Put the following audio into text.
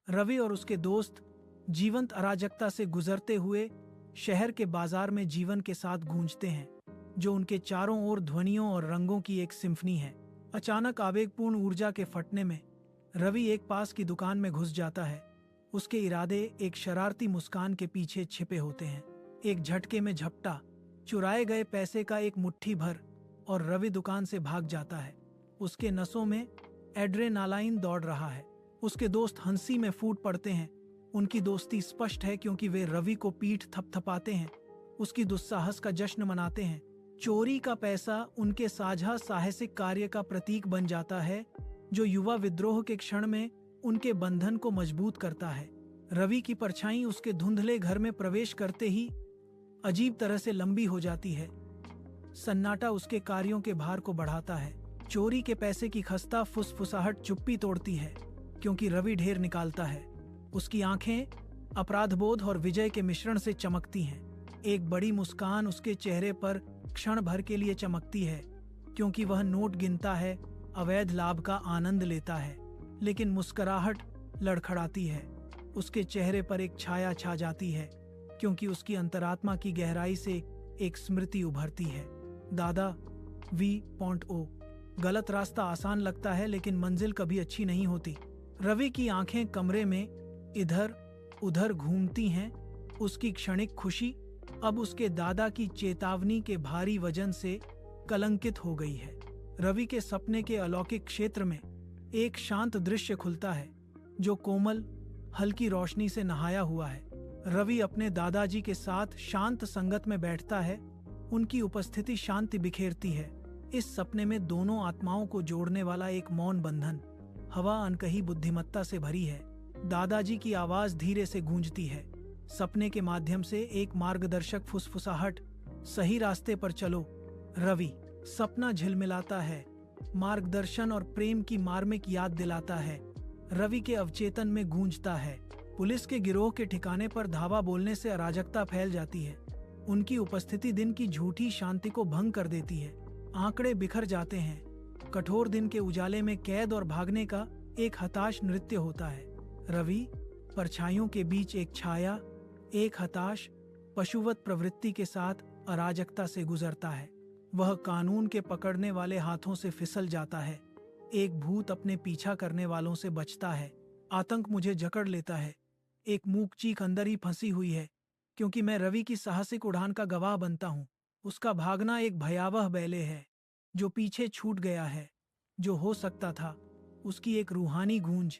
रवि और उसके दोस्त जीवंत अराजकता से गुजरते हुए शहर के बाजार में जीवन के साथ गूंजते हैं, जो उनके चारों ओर ध्वनियों और रंगों की एक सिम्फनी है। अचानक आवेगपूर्ण ऊर्जा के फटने में रवि एक पास की दुकान में घुस जाता है। उसके इरादे एक शरारती मुस्कान के पीछे छिपे होते हैं। एक झटके में झपटा, चुराए गए पैसे का एक मुट्ठी भर और रवि दुकान से भाग जाता है। उसके नसों में एड्रेनालाइन दौड़ रहा है। उसके दोस्त हंसी में फूट पड़ते हैं। उनकी दोस्ती स्पष्ट है क्योंकि वे रवि को पीठ थपथपाते हैं, उसकी दुस्साहस का जश्न मनाते हैं। चोरी का पैसा उनके साझा साहसिक कार्य का प्रतीक बन जाता है, जो युवा विद्रोह के क्षण में उनके बंधन को मजबूत करता है। रवि की परछाई उसके धुंधले घर में प्रवेश करते ही अजीब तरह से लंबी हो जाती है। सन्नाटा उसके कार्यों के भार को बढ़ाता है। चोरी के पैसे की खस्ता फुसफुसाहट चुप्पी तोड़ती है क्योंकि रवि ढेर निकालता है। उसकी आंखें अपराधबोध और विजय के मिश्रण से चमकती हैं। एक बड़ी मुस्कान उसके चेहरे पर क्षण भर के लिए चमकती है क्योंकि वह नोट गिनता है, अवैध लाभ का आनंद लेता है। लेकिन मुस्कुराहट लड़खड़ाती है। उसके चेहरे पर एक छाया छा जाती है क्योंकि उसकी अंतरात्मा की गहराई से एक स्मृति उभरती है। दादा V.O। गलत रास्ता आसान लगता है लेकिन मंजिल कभी अच्छी नहीं होती। रवि की आंखें कमरे में इधर उधर घूमती हैं। उसकी क्षणिक खुशी अब उसके दादा की चेतावनी के भारी वजन से कलंकित हो गई है। रवि के सपने के अलौकिक क्षेत्र में एक शांत दृश्य खुलता है जो कोमल हल्की रोशनी से नहाया हुआ है। रवि अपने दादाजी के साथ शांत संगत में बैठता है। उनकी उपस्थिति शांति बिखेरती है। इस सपने में दोनों आत्माओं को जोड़ने वाला एक मौन बंधन। हवा अनकही बुद्धिमत्ता से भरी है। दादाजी की आवाज धीरे से गूंजती है। सपने के माध्यम से एक मार्गदर्शक फुसफुसाहट, सही रास्ते पर चलो रवि। सपना झिलमिलाता है, मार्गदर्शन और प्रेम की मार्मिक याद दिलाता है। रवि के अवचेतन में गूंजता है। पुलिस के गिरोह के ठिकाने पर धावा बोलने से अराजकता फैल जाती है। उनकी उपस्थिति दिन की झूठी शांति को भंग कर देती है। आंकड़े बिखर जाते हैं। कठोर दिन के उजाले में कैद और भागने का एक हताश नृत्य होता है। रवि परछाइयों के बीच एक छाया, एक हताश पशुवत प्रवृत्ति के साथ अराजकता से गुजरता है। वह कानून के पकड़ने वाले हाथों से फिसल जाता है। एक भूत अपने पीछा करने वालों से बचता है। आतंक मुझे जकड़ लेता है। एक मूक चीख अंदर ही फंसी हुई है क्योंकि मैं रवि की साहसिक उड़ान का गवाह बनता हूँ। उसका भागना एक भयावह बैले है जो पीछे छूट गया है। जो हो सकता था उसकी एक रूहानी गूंज